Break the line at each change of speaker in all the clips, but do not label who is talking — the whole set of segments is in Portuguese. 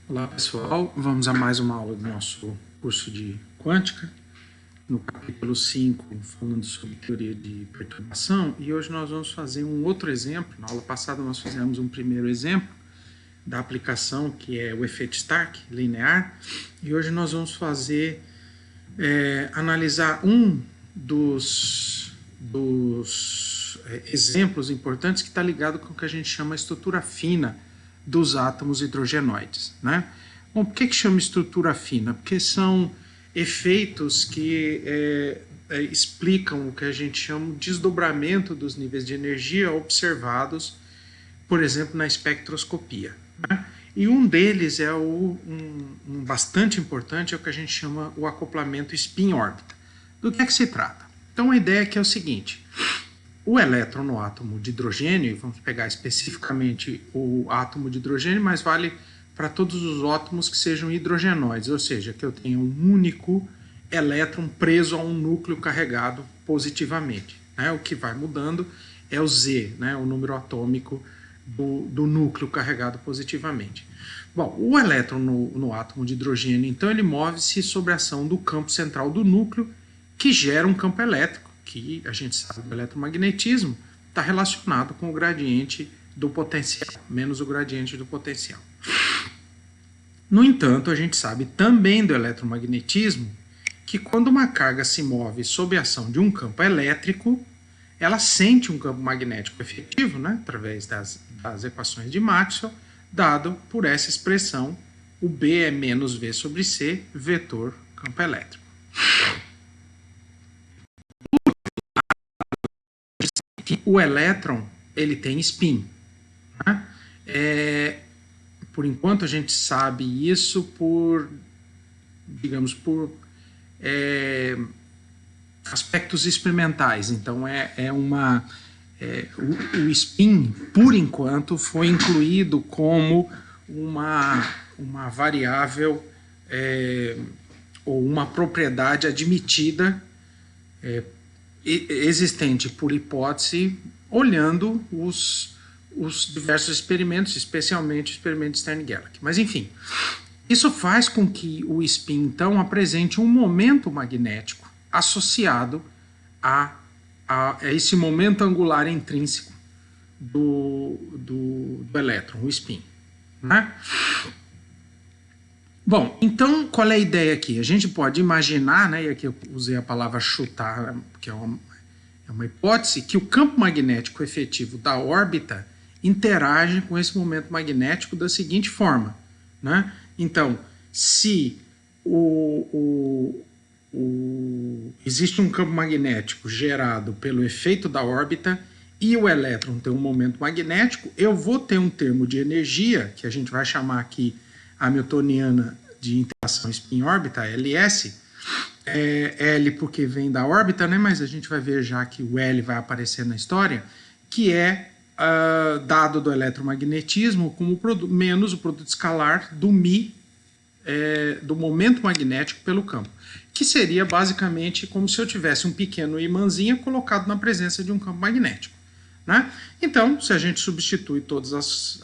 Olá pessoal, vamos a mais uma aula do nosso curso de Quântica, no capítulo 5, falando sobre teoria de perturbação, e hoje nós vamos fazer um outro exemplo. Na aula passada nós fizemos um primeiro exemplo da aplicação, que é o efeito Stark linear, e hoje nós vamos fazer, analisar um dos exemplos importantes que está ligado com o que a gente chama de estrutura fina dos átomos hidrogenoides, né? Bom, por que chama estrutura fina? Porque são efeitos que explicam o que a gente chama de desdobramento dos níveis de energia observados, por exemplo, na espectroscopia, né? E um deles é um bastante importante, é o que a gente chama o acoplamento spin-órbita. Do que se trata? Então a ideia aqui é o seguinte: o elétron no átomo de hidrogênio, vamos pegar especificamente o átomo de hidrogênio, mas vale para todos os átomos que sejam hidrogenoides, ou seja, que eu tenha um único elétron preso a um núcleo carregado positivamente, né? O que vai mudando é o Z, né? O número atômico do núcleo carregado positivamente. Bom, o elétron no átomo de hidrogênio, então, ele move-se sob a ação do campo central do núcleo, que gera um campo elétrico, que a gente sabe do eletromagnetismo, está relacionado com o gradiente do potencial, menos o gradiente do potencial. No entanto, a gente sabe também do eletromagnetismo que quando uma carga se move sob a ação de um campo elétrico, ela sente um campo magnético efetivo, né, através das equações de Maxwell, dado por essa expressão, o B é menos V sobre C, vetor campo elétrico. O elétron, ele tem spin, né? Por enquanto a gente sabe isso por, digamos, por aspectos experimentais. Então o spin, por enquanto, foi incluído como uma variável ou uma propriedade admitida existente por hipótese, olhando os diversos experimentos, especialmente o experimento de Stern-Gerlach. Mas, enfim, isso faz com que o spin, então, apresente um momento magnético associado a esse momento angular intrínseco do elétron, o spin, né? Bom, então qual é a ideia aqui? A gente pode imaginar, né, e aqui eu usei a palavra chutar, que é uma hipótese, que o campo magnético efetivo da órbita interage com esse momento magnético da seguinte forma, né? Então, se existe um campo magnético gerado pelo efeito da órbita e o elétron tem um momento magnético, eu vou ter um termo de energia, que a gente vai chamar aqui hamiltoniana de interação spin-órbita, LS, L porque vem da órbita, né? Mas a gente vai ver já que o L vai aparecer na história, que é dado do eletromagnetismo como menos o produto escalar do μ, do momento magnético pelo campo, que seria basicamente como se eu tivesse um pequeno imãzinho colocado na presença de um campo magnético, né? Então, se a gente substitui todas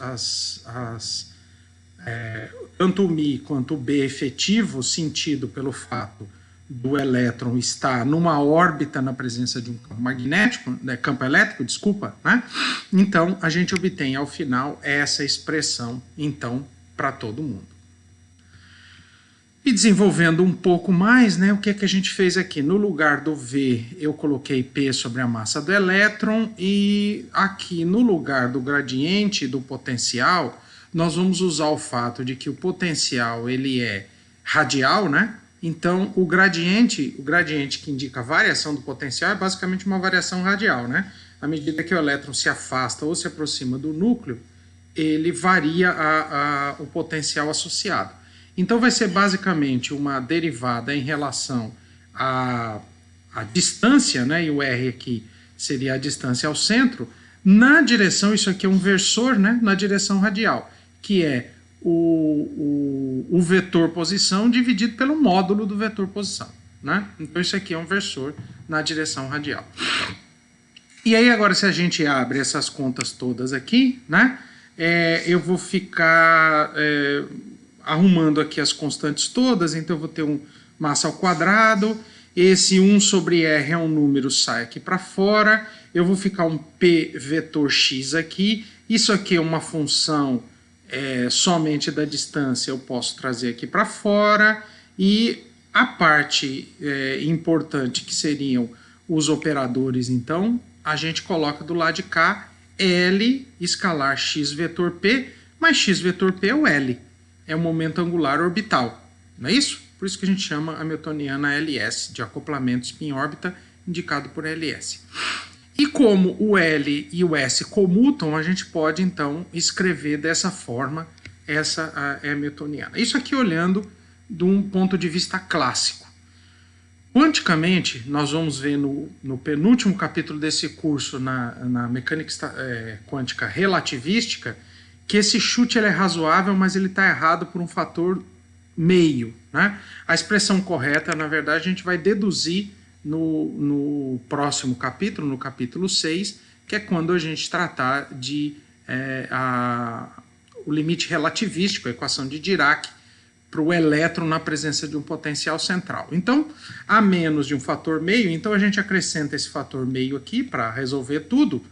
tanto o μ quanto o B efetivo, sentido pelo fato do elétron estar numa órbita na presença de um campo magnético, campo elétrico, desculpa, né? Então a gente obtém ao final essa expressão, então, para todo mundo. E desenvolvendo um pouco mais, né, o que é que a gente fez aqui? No lugar do V, eu coloquei P sobre a massa do elétron, e aqui no lugar do gradiente do potencial, nós vamos usar o fato de que o potencial ele é radial, né? Então, o gradiente que indica a variação do potencial é basicamente uma variação radial, né? À medida que o elétron se afasta ou se aproxima do núcleo, ele varia o potencial associado. Então, vai ser basicamente uma derivada em relação à distância, né? E o R aqui seria a distância ao centro, na direção, isso aqui é um versor, né? Na direção radial, que é o vetor posição dividido pelo módulo do vetor posição, né? Então isso aqui é um versor na direção radial. E aí agora se a gente abre essas contas todas aqui, né? Eu vou ficar arrumando aqui as constantes todas, então eu vou ter um massa ao quadrado, esse 1 sobre R é um número, sai aqui para fora, eu vou ficar um P vetor X aqui, isso aqui é uma função somente da distância, eu posso trazer aqui para fora, e a parte importante que seriam os operadores, então, a gente coloca do lado de cá L escalar X vetor P, mas X vetor P é o L, é o momento angular orbital, não é isso? Por isso que a gente chama a hamiltoniana LS, de acoplamento spin-órbita, indicado por LS. E como o L e o S comutam, a gente pode, então, escrever dessa forma essa hamiltoniana. Isso aqui olhando de um ponto de vista clássico. Quanticamente, nós vamos ver no penúltimo capítulo desse curso, na mecânica quântica relativística, que esse chute ele é razoável, mas ele está errado por um fator meio, né? A expressão correta, na verdade, a gente vai deduzir no próximo capítulo, no capítulo 6, que é quando a gente tratar de o limite relativístico, a equação de Dirac, para o elétron na presença de um potencial central. Então, a menos de um fator meio, então a gente acrescenta esse fator meio aqui para resolver tudo,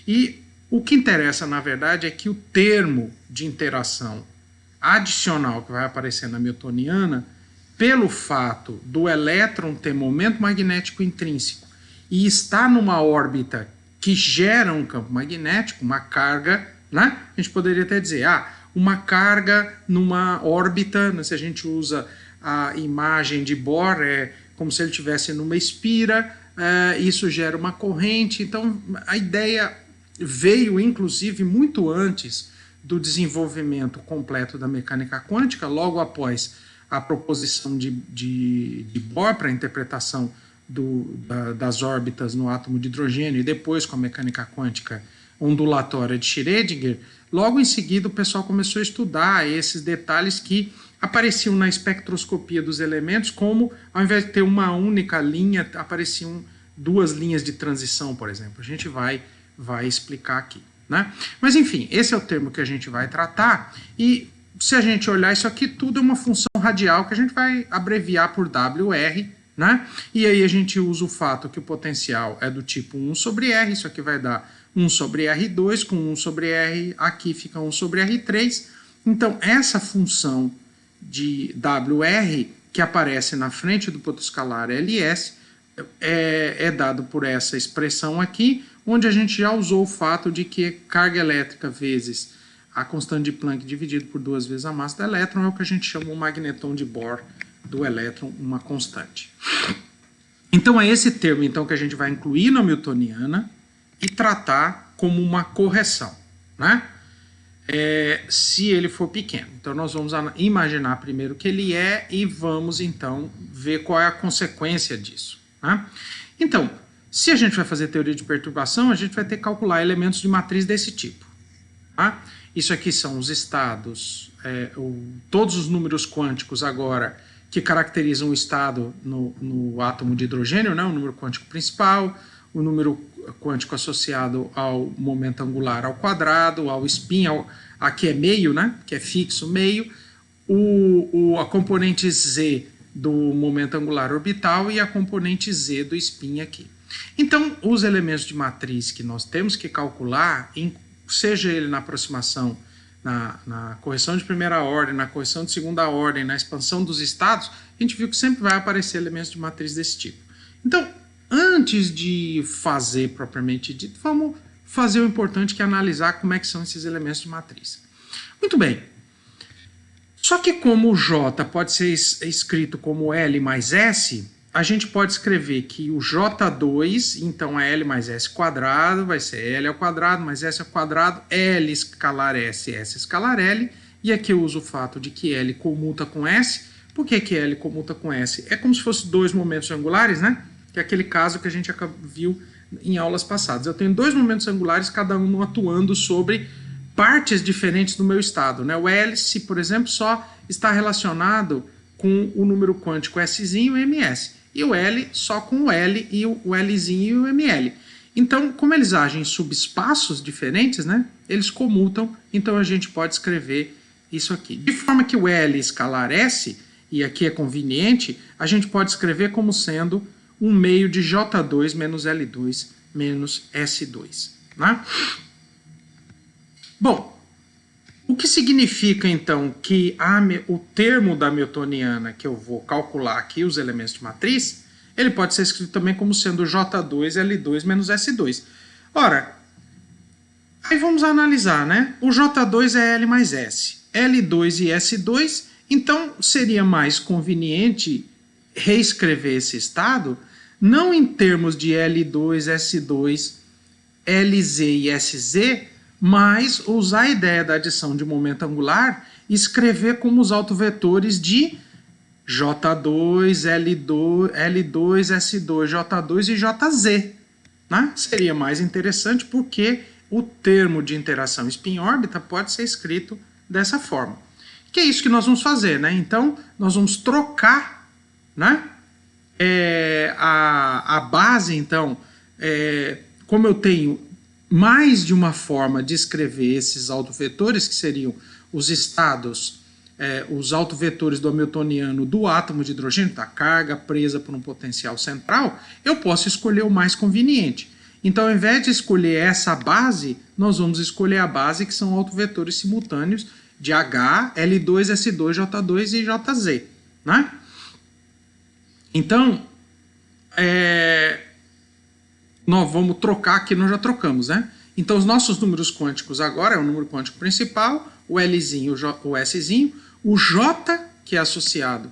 e o que interessa, na verdade, é que o termo de interação adicional que vai aparecer na hamiltoniana, pelo fato do elétron ter momento magnético intrínseco e estar numa órbita que gera um campo magnético, uma carga, né? A gente poderia até dizer, uma carga numa órbita, né? Se a gente usa a imagem de Bohr, é como se ele estivesse numa espira, isso gera uma corrente. Então, a ideia veio, inclusive, muito antes do desenvolvimento completo da mecânica quântica, logo após a proposição de Bohr para a interpretação das órbitas no átomo de hidrogênio e depois com a mecânica quântica ondulatória de Schrödinger, logo em seguida o pessoal começou a estudar esses detalhes que apareciam na espectroscopia dos elementos, como ao invés de ter uma única linha, apareciam duas linhas de transição, por exemplo. A gente vai explicar aqui, né? Mas enfim, esse é o termo que a gente vai tratar, e se a gente olhar isso aqui, tudo é uma função radial que a gente vai abreviar por WR, né? E aí a gente usa o fato que o potencial é do tipo 1 sobre R, isso aqui vai dar 1 sobre R2, com 1 sobre R aqui fica 1 sobre R3. Então essa função de WR que aparece na frente do ponto escalar LS é dado por essa expressão aqui, onde a gente já usou o fato de que carga elétrica vezes a constante de Planck dividido por 2 vezes a massa do elétron é o que a gente chama o magneton de Bohr do elétron, uma constante. Então é esse termo então, que a gente vai incluir na hamiltoniana e tratar como uma correção, né? Se ele for pequeno. Então nós vamos imaginar primeiro que ele é e vamos então ver qual é a consequência disso, né? Então, se a gente vai fazer teoria de perturbação, a gente vai ter que calcular elementos de matriz desse tipo, tá? Isso aqui são os estados, todos os números quânticos agora que caracterizam o estado no átomo de hidrogênio, né? O número quântico principal, o número quântico associado ao momento angular ao quadrado, ao spin, aqui é meio, né? Que é fixo, meio, a componente Z do momento angular orbital e a componente Z do spin aqui. Então, os elementos de matriz que nós temos que calcular, seja ele na aproximação, na correção de primeira ordem, na correção de segunda ordem, na expansão dos estados, a gente viu que sempre vai aparecer elementos de matriz desse tipo. Então, antes de fazer propriamente dito, vamos fazer o importante, que é analisar como é que são esses elementos de matriz. Muito bem. Só que como o J pode ser escrito como L mais S, a gente pode escrever que o J2, então é L mais S quadrado, vai ser L ao quadrado mais S ao quadrado, L escalar S, S escalar L, e aqui eu uso o fato de que L comuta com S. Por que L comuta com S? É como se fosse dois momentos angulares, né? Que é aquele caso que a gente viu em aulas passadas. Eu tenho dois momentos angulares, cada um atuando sobre partes diferentes do meu estado, né? O L, se por exemplo, só está relacionado com o número quântico Szinho e MS. E o L só com o L e o Lzinho e o ML. Então, como eles agem em subespaços diferentes, né? Eles comutam, então a gente pode escrever isso aqui. De forma que o L escalar S, e aqui é conveniente, a gente pode escrever como sendo um meio de J2 menos L2 menos S2. Né? Bom, o que significa então que o termo da Hamiltoniana, que eu vou calcular aqui os elementos de matriz, ele pode ser escrito também como sendo J2 L2 menos S2. Ora, aí vamos analisar, né? O J2 é L mais S, L2 e S2, então seria mais conveniente reescrever esse estado não em termos de L2, S2, LZ e SZ, mas usar a ideia da adição de momento angular e escrever como os autovetores de J2, L2, S2, J2 e JZ. Né? Seria mais interessante porque o termo de interação spin-órbita pode ser escrito dessa forma. Que é isso que nós vamos fazer, né? Então, nós vamos trocar, né? A base, então, como eu tenho mais de uma forma de escrever esses autovetores, que seriam os estados, os autovetores do Hamiltoniano do átomo de hidrogênio, da carga presa por um potencial central, eu posso escolher o mais conveniente. Então, ao invés de escolher essa base, nós vamos escolher a base que são autovetores simultâneos de H, L2, S2, J2 e JZ. Né? Então, nós vamos trocar aqui, nós já trocamos, né? Então, os nossos números quânticos agora é o número quântico principal, o Lzinho, o Szinho, o J, que é associado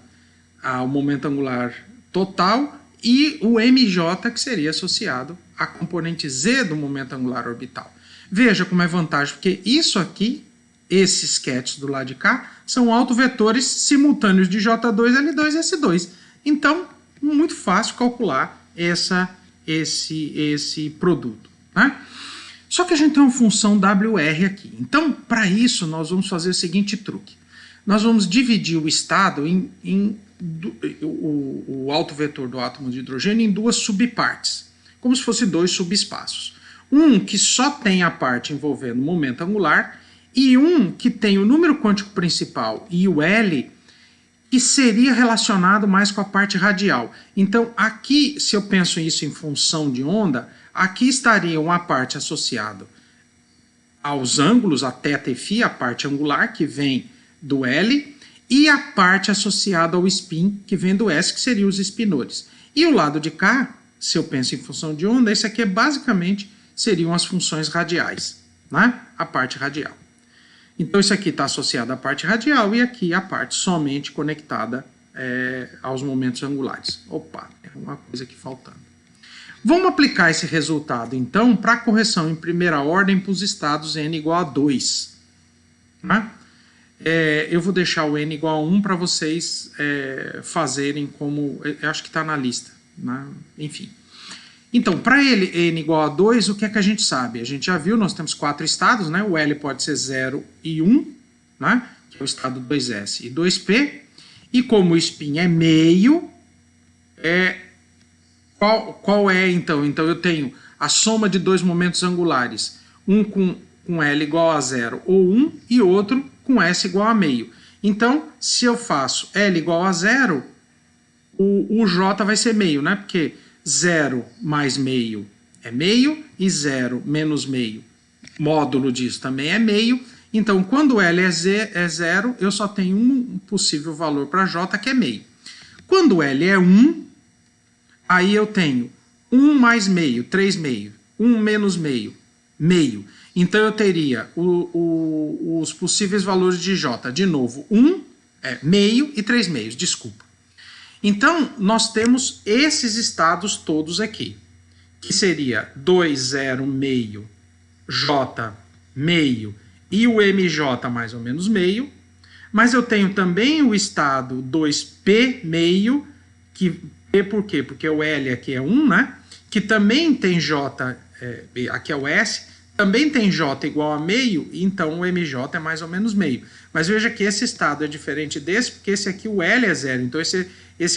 ao momento angular total, e o MJ, que seria associado à componente Z do momento angular orbital. Veja como é vantagem, porque isso aqui, esses sketches do lado de cá, são autovetores simultâneos de J2, L2 e S2. Então, muito fácil calcular esse produto. Né? Só que a gente tem uma função WR aqui. Então, para isso, nós vamos fazer o seguinte truque. Nós vamos dividir o estado o autovetor do átomo de hidrogênio em duas subpartes, como se fossem dois subespaços. Um que só tem a parte envolvendo o momento angular e um que tem o número quântico principal e o L, que seria relacionado mais com a parte radial. Então, aqui, se eu penso isso em função de onda, aqui estaria uma parte associada aos ângulos, a θ e φ, a parte angular, que vem do L, e a parte associada ao spin, que vem do S, que seriam os spinores. E o lado de cá, se eu penso em função de onda, esse aqui basicamente seriam as funções radiais, né? A parte radial. Então, isso aqui está associado à parte radial e aqui a parte somente conectada aos momentos angulares. Opa, tem uma coisa aqui faltando. Vamos aplicar esse resultado, então, para a correção em primeira ordem para os estados n igual a 2. Né? Eu vou deixar o n igual a 1 para vocês fazerem como... Eu acho que está na lista. Né? Enfim. Então, para ele n igual a 2, o que é que a gente sabe? A gente já viu, nós temos 4 estados, né? O L pode ser 0 e 1, né? Que é o estado 2s e 2p. E como o spin é meio, qual é então? Então eu tenho a soma de dois momentos angulares, um com L igual a 0 ou 1 e outro com S igual a meio. Então, se eu faço L igual a 0, o J vai ser meio, né? Porque 0 mais meio é meio e 0 menos meio, módulo disso também é meio. Então, quando L é 0, eu só tenho um possível valor para J, que é meio. Quando L é 1, aí eu tenho 1 mais meio, 3 meio, 1 menos meio, meio. Então, eu teria os possíveis valores de J, de novo, 1, meio e 3 meios, desculpa. Então, nós temos esses estados todos aqui, que seria 2, 0, meio, J, meio, e o MJ mais ou menos meio, mas eu tenho também o estado 2P meio, que P por quê? Porque o L aqui é 1, né? Que também tem J, aqui é o S, também tem J igual a meio, então o MJ é mais ou menos meio. Mas veja que esse estado é diferente desse, porque esse aqui, o L é 0, então esse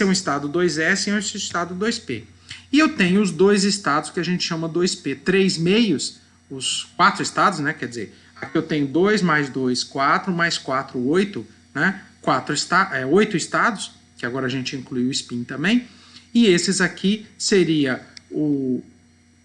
é um estado 2S e esse é um estado 2P. E eu tenho os dois estados que a gente chama 2P, 3 meios, os 4 estados, né? Quer dizer, Aqui eu tenho 2 mais 2, 4, mais 4, 8, né? 8 estados, que agora a gente inclui o spin também. E esses aqui seria o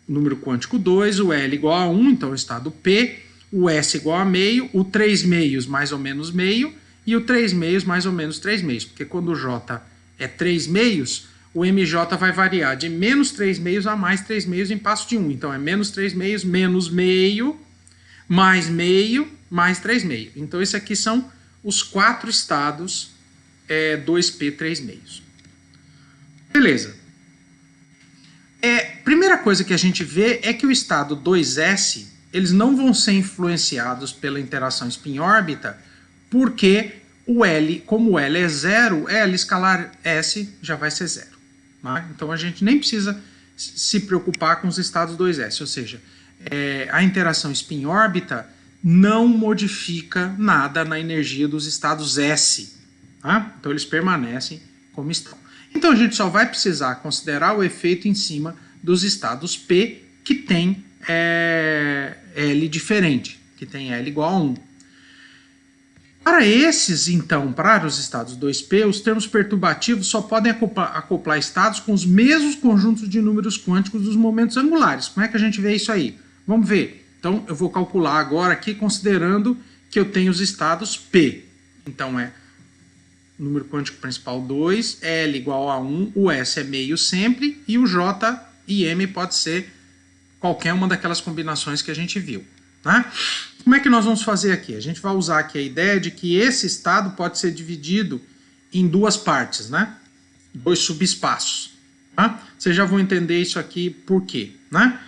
número quântico 2, o L igual a 1, então o estado P, o S igual a meio, o 3 meios mais ou menos meio, e o 3 meios mais ou menos 3 meios, porque quando o J é 3 meios, o MJ vai variar de menos 3 meios a mais 3 meios em passo de 1. Então é menos 3 meios, menos meio, mais 3 meios. Então esses aqui são os 4 estados 2P 3 meios. Beleza. Primeira coisa que a gente vê é que o estado 2S, eles não vão ser influenciados pela interação spin-órbita, porque o L, como o L é zero, L escalar S já vai ser zero. Tá? Então a gente nem precisa se preocupar com os estados 2S, ou seja, a interação spin-órbita não modifica nada na energia dos estados S. Tá? Então eles permanecem como estão. Então a gente só vai precisar considerar o efeito em cima dos estados P que tem L diferente, que tem L igual a 1. Para esses, então, para os estados 2P, os termos perturbativos só podem acoplar estados com os mesmos conjuntos de números quânticos dos momentos angulares. Como é que a gente vê isso aí? Vamos ver. Então, eu vou calcular agora aqui, considerando que eu tenho os estados P. Então, número quântico principal 2, L igual a 1, o S é meio sempre, e o J e M pode ser qualquer uma daquelas combinações que a gente viu. Tá? Como é que nós vamos fazer aqui? A gente vai usar aqui a ideia de que esse estado pode ser dividido em duas partes, né? 2 subespaços. Tá? Vocês já vão entender isso aqui por quê. Né?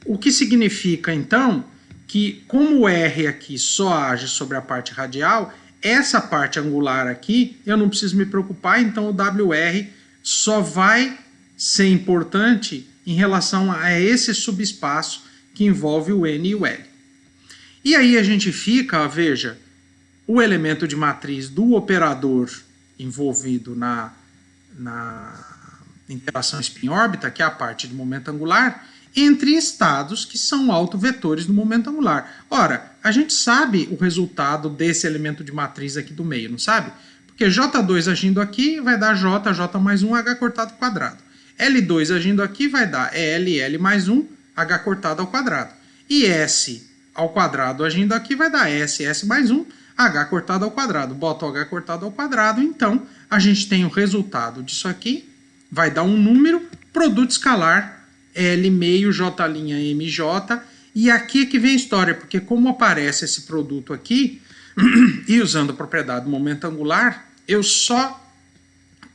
O que significa, então, que como o R aqui só age sobre a parte radial, essa parte angular aqui, eu não preciso me preocupar, então o WR só vai ser importante em relação a esse subespaço que envolve o N e o L. E aí a gente fica, veja, o elemento de matriz do operador envolvido na interação spin-órbita, que é a parte de momento angular, entre estados que são autovetores do momento angular. Ora, a gente sabe o resultado desse elemento de matriz aqui do meio, não sabe? Porque J2 agindo aqui vai dar J, J mais 1, H cortado ao quadrado. L2 agindo aqui vai dar L, L mais 1, H cortado ao quadrado. E S ao quadrado agindo aqui vai dar S, S mais 1, H cortado ao quadrado. Bota o H cortado ao quadrado, então a gente tem o resultado disso aqui, vai dar um número, produto escalar, L meio, J' MJ, e aqui é que vem a história, porque como aparece esse produto aqui, e usando a propriedade do momento angular, eu só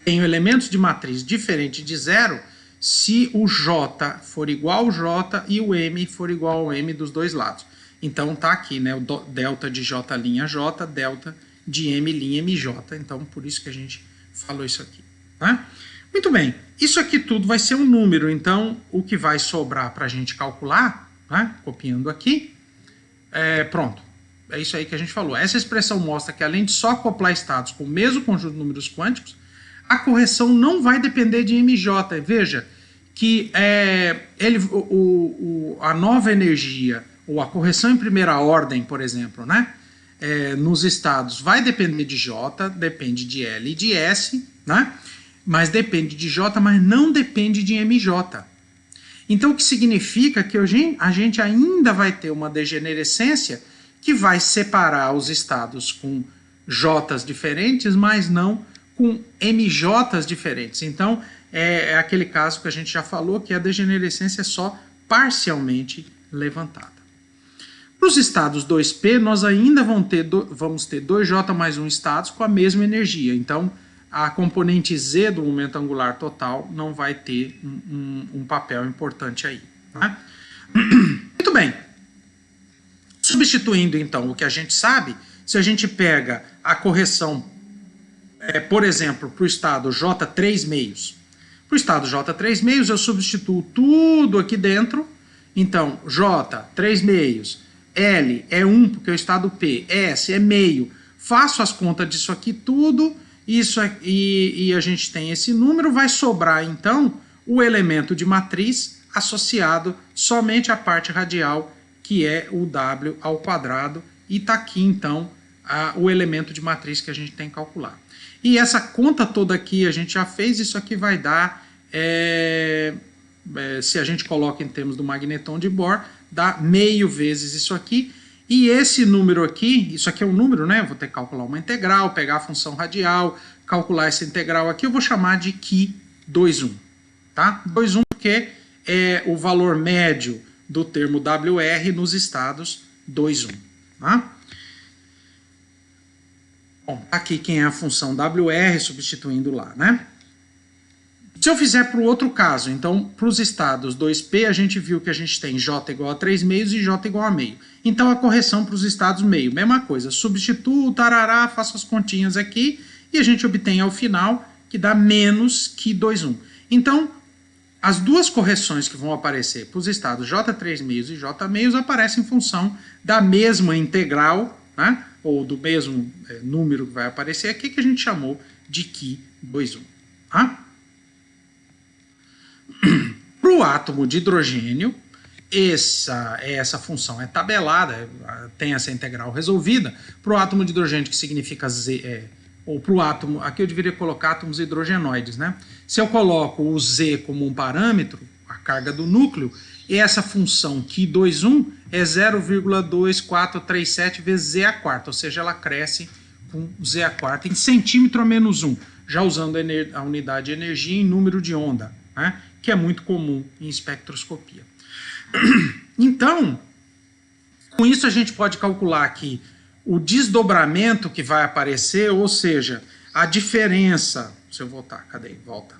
tenho elementos de matriz diferente de zero se o J for igual ao J e o M for igual ao M dos dois lados. Então tá aqui, né, o delta de J' J, delta de M' MJ. Então por isso que a gente falou isso aqui. Tá? Muito bem, isso aqui tudo vai ser um número, então o que vai sobrar para a gente calcular, né, copiando aqui, pronto. É isso aí que a gente falou. Essa expressão mostra que além de só acoplar estados com o mesmo conjunto de números quânticos, a correção não vai depender de MJ. Veja que a nova energia, ou a correção em primeira ordem, por exemplo, né, nos estados vai depender de J, depende de L e de S, né, mas depende de J, mas não depende de MJ. Então o que significa que a gente ainda vai ter uma degenerescência que vai separar os estados com J's diferentes, mas não com MJs diferentes. Então, é aquele caso que a gente já falou, que a degenerescência é só parcialmente levantada. Para os estados 2P, nós ainda vamos ter 2J mais 1 estados com a mesma energia. Então, a componente Z do momento angular total não vai ter um papel importante aí. Tá? Muito bem. Substituindo, então, o que a gente sabe, se a gente pega a correção, por exemplo, para o estado J 3 meios. Para o estado J 3 meios, eu substituo tudo aqui dentro. Então, J 3 meios, L é 1, porque é o estado P, S é meio. Faço as contas disso aqui tudo, e a gente tem esse número, vai sobrar, então, o elemento de matriz associado somente à parte radial, que é o W ao quadrado, e está aqui então o elemento de matriz que a gente tem que calcular. E essa conta toda aqui a gente já fez, isso aqui vai dar, se a gente coloca em termos do magneton de Bohr, dá meio vezes isso aqui, e esse número aqui, isso aqui é um número, né? Eu vou ter que calcular uma integral, pegar a função radial, calcular essa integral aqui, eu vou chamar de Qi21, tá? 21 porque é o valor médio do termo WR nos estados 2, 1, tá? Bom, aqui quem é a função WR, substituindo lá, né? Se eu fizer para o outro caso, então, para os estados 2P, a gente viu que a gente tem J igual a 3 meios e J igual a meio. Então, a correção para os estados meio, mesma coisa, substituo, tarará, faço as continhas aqui, e a gente obtém ao final que dá menos Qi21. Então, as duas correções que vão aparecer para os estados J3 meios e J meios aparecem em função da mesma integral, né? Ou do mesmo número que vai aparecer aqui, que a gente chamou de Qi21. Tá? Para o átomo de hidrogênio, essa função é tabelada, tem essa integral resolvida. Para o átomo de hidrogênio, que significa Z, ou para o átomo, aqui eu deveria colocar átomos hidrogenoides, né? Se eu coloco o Z como um parâmetro, a carga do núcleo, essa função Qi21 é 0,2437 vezes Z a quarta, ou seja, ela cresce com Z a quarta em centímetro a menos 1, já usando a unidade de energia em número de onda, né? Que é muito comum em espectroscopia. Então, com isso a gente pode calcular aqui o desdobramento que vai aparecer, ou seja, a diferença, se eu voltar, cadê? Volta.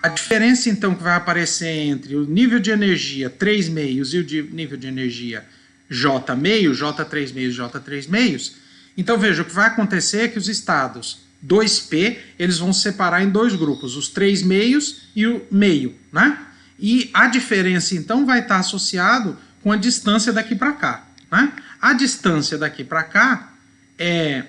A diferença então que vai aparecer entre o nível de energia 3 meios e o nível de energia J meio, J3 meios, J3 meios. Então veja, o que vai acontecer é que os estados 2P, eles vão se separar em dois grupos, os 3 meios e o meio, né? E a diferença, então, vai estar associado com a distância daqui para cá, né? A distância daqui para cá é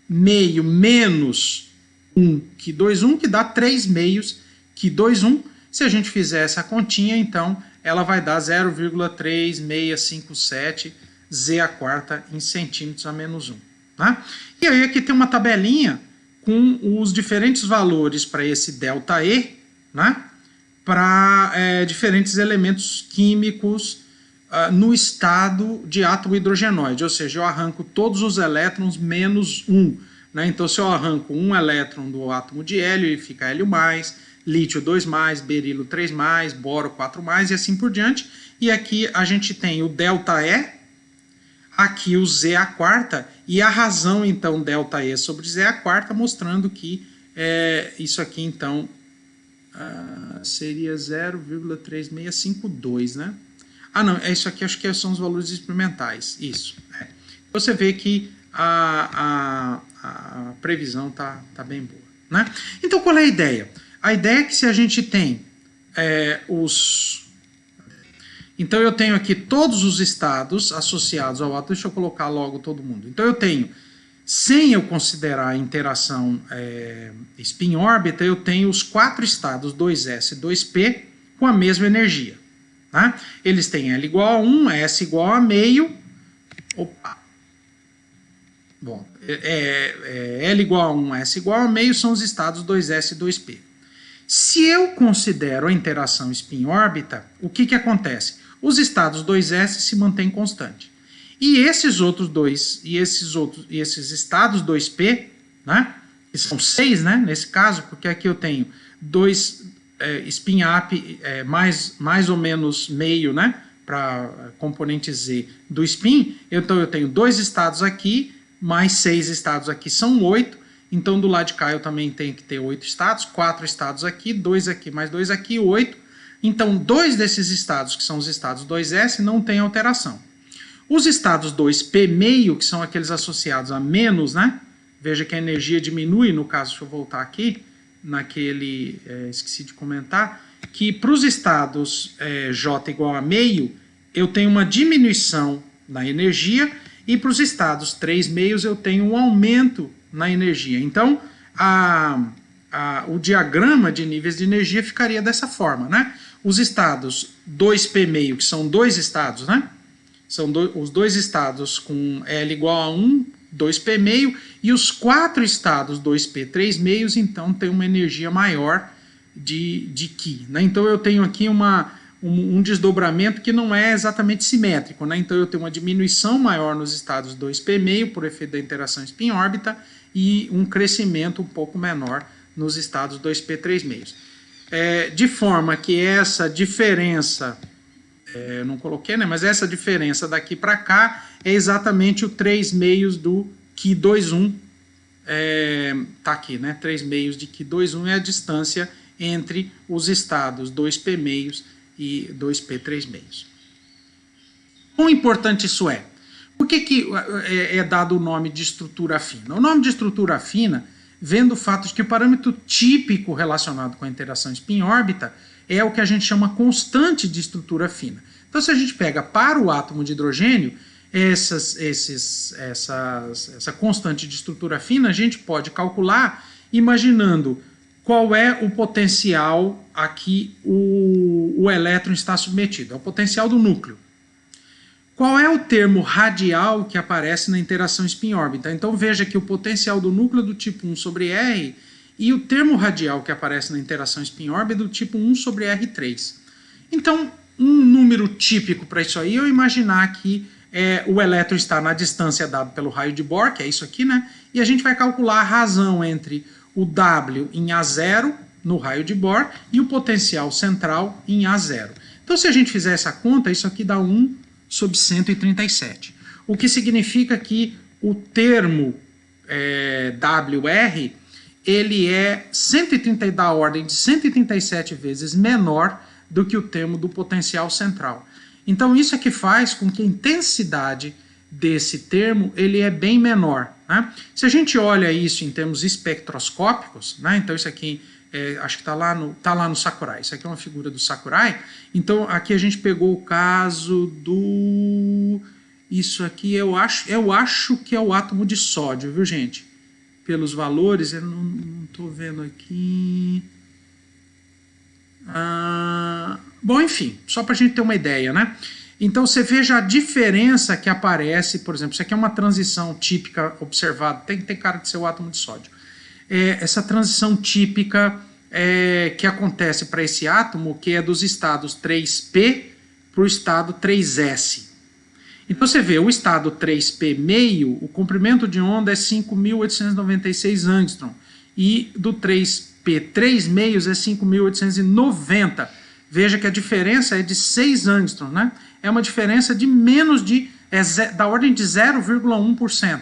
meio menos 1 Qi21, que dá 3 meios Qi21. Se a gente fizer essa continha, então, ela vai dar 0,3657 Z a quarta em centímetros a menos 1, tá? E aí aqui tem uma tabelinha com os diferentes valores para esse ΔE, né? Para diferentes elementos químicos no estado de átomo hidrogenoide, ou seja, eu arranco todos os elétrons menos 1. Né? Então, se eu arranco um elétron do átomo de hélio, ele fica hélio+, lítio 2+, berilo 3+, boro 4+, e assim por diante. E aqui a gente tem o ΔE, aqui o Z a quarta, e a razão, então, ΔE sobre Z a quarta, mostrando que isso aqui, então, seria 0,3652, né? Ah, não, isso aqui acho que são os valores experimentais, isso. Você vê que a previsão tá bem boa, né? Então, qual é a ideia? A ideia é que se a gente tem Então, eu tenho aqui todos os estados associados ao átomo. Deixa eu colocar logo todo mundo. Então, eu tenho, sem eu considerar a interação spin-órbita, eu tenho os 4 estados 2s e 2p com a mesma energia. Tá? Eles têm L igual a 1, S igual a meio. Opa! Bom, L igual a 1, S igual a meio são os estados 2s e 2p. Se eu considero a interação spin-órbita, o que acontece? Os estados 2s se mantêm constantes. E esses outros dois, esses estados 2p, né, que são 6, né, nesse caso, porque aqui eu tenho 2 spin-up mais ou menos meio, né, para componente Z do spin, então eu tenho 2 estados aqui, mais 6 estados aqui, são 8, então do lado de cá eu também tenho que ter 8 estados, 4 estados aqui, 2 aqui, mais 2 aqui, 8. Então 2 desses estados, que são os estados 2s, não tem alteração. Os estados 2p meio, que são aqueles associados a menos, né? Veja que a energia diminui, no caso, deixa eu voltar aqui, naquele, esqueci de comentar, que para os estados J igual a meio, eu tenho uma diminuição na energia, e para os estados 3 meios eu tenho um aumento na energia. Então, o diagrama de níveis de energia ficaria dessa forma, né? Os estados 2p meio, que são 2 estados, né? São os dois estados com L igual a 1, 2P meio, e os 4 estados 2P 3 meios, então tem uma energia maior de Ki. Né? Então eu tenho aqui um desdobramento que não é exatamente simétrico. Né? Então eu tenho uma diminuição maior nos estados 2P meio, por efeito da interação spin-órbita, e um crescimento um pouco menor nos estados 2P 3 meios. De forma que essa diferença, eu não coloquei, né? Mas essa diferença daqui para cá é exatamente o 3 meios do Ki 2,1. Tá aqui, né? 3 meios de Ki 2,1 é a distância entre os estados 2P meios e 2P 3 meios. Quão importante isso é? Por que é dado o nome de estrutura fina? O nome de estrutura fina vem do fato de que o parâmetro típico relacionado com a interação spin-órbita é o que a gente chama constante de estrutura fina. Então, se a gente pega para o átomo de hidrogênio essa constante de estrutura fina, a gente pode calcular imaginando qual é o potencial a que o elétron está submetido. É o potencial do núcleo. Qual é o termo radial que aparece na interação spin-órbita? Então veja que o potencial do núcleo é do tipo 1 sobre R e o termo radial que aparece na interação spin-órbita é do tipo 1 sobre R3. Então, um número típico para isso aí é eu imaginar que o elétron está na distância dada pelo raio de Bohr, que é isso aqui, né? E a gente vai calcular a razão entre o W em A0 no raio de Bohr e o potencial central em A0. Então, se a gente fizer essa conta, isso aqui dá 1 sobre 137. O que significa que o termo WR ele é 130 da ordem de 137 vezes menor do que o termo do potencial central. Então isso é que faz com que a intensidade desse termo ele é bem menor. Né? Se a gente olha isso em termos espectroscópicos, né? Então isso aqui acho que está lá no Sakurai. Isso aqui é uma figura do Sakurai. Então aqui a gente pegou o caso do... Isso aqui eu acho que é o átomo de sódio, viu, gente? Pelos valores, eu não estou vendo aqui... bom, enfim, só para a gente ter uma ideia, né? Então você veja a diferença que aparece, por exemplo, isso aqui é uma transição típica observada, tem cara de ser o átomo de sódio. Essa transição típica que acontece para esse átomo, que é dos estados 3P para o estado 3S. Então você vê, o estado 3P meio, o comprimento de onda é 5.896 angstrom, e do 3P 3 meios é 5.890. Veja que a diferença é de 6 angstrom, né? É uma diferença de menos da ordem de 0,1%.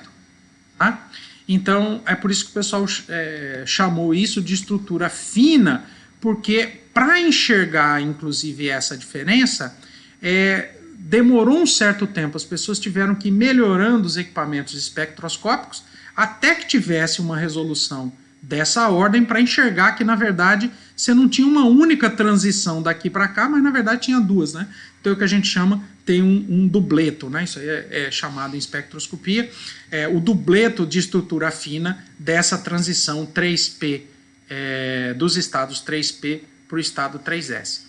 Tá? Então, é por isso que o pessoal chamou isso de estrutura fina, porque para enxergar, inclusive, essa diferença, demorou um certo tempo. As pessoas tiveram que ir melhorando os equipamentos espectroscópicos até que tivesse uma resolução dessa ordem para enxergar que, na verdade, você não tinha uma única transição daqui para cá, mas, na verdade, tinha duas, né? Então, é o que a gente tem um dubleto, né? Isso aí é chamado em espectroscopia, o dubleto de estrutura fina dessa transição 3P, dos estados 3P para o estado 3S.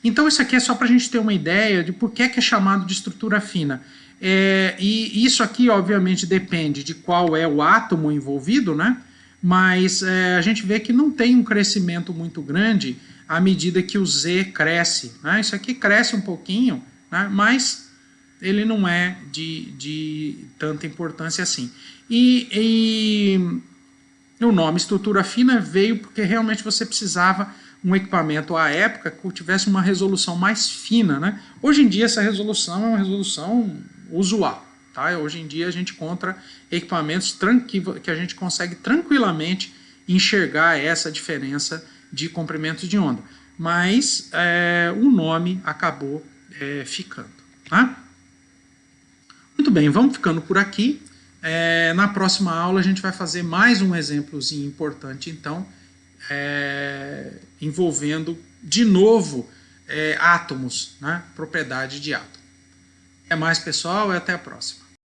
Então, isso aqui é só para a gente ter uma ideia de por que é chamado de estrutura fina. E isso aqui, obviamente, depende de qual é o átomo envolvido, né? Mas a gente vê que não tem um crescimento muito grande à medida que o Z cresce. Né? Isso aqui cresce um pouquinho, né? Mas ele não é de tanta importância assim. E o nome estrutura fina veio porque realmente você precisava um equipamento à época que tivesse uma resolução mais fina. Né? Hoje em dia essa resolução é uma resolução usual. Tá? Hoje em dia a gente encontra equipamentos que a gente consegue tranquilamente enxergar essa diferença de comprimentos de onda. Mas o nome acabou ficando. Tá? Muito bem, vamos ficando por aqui. Na próxima aula a gente vai fazer mais um exemplozinho importante, então, envolvendo de novo átomos, né? Propriedade de átomo. Até mais, pessoal, e até a próxima.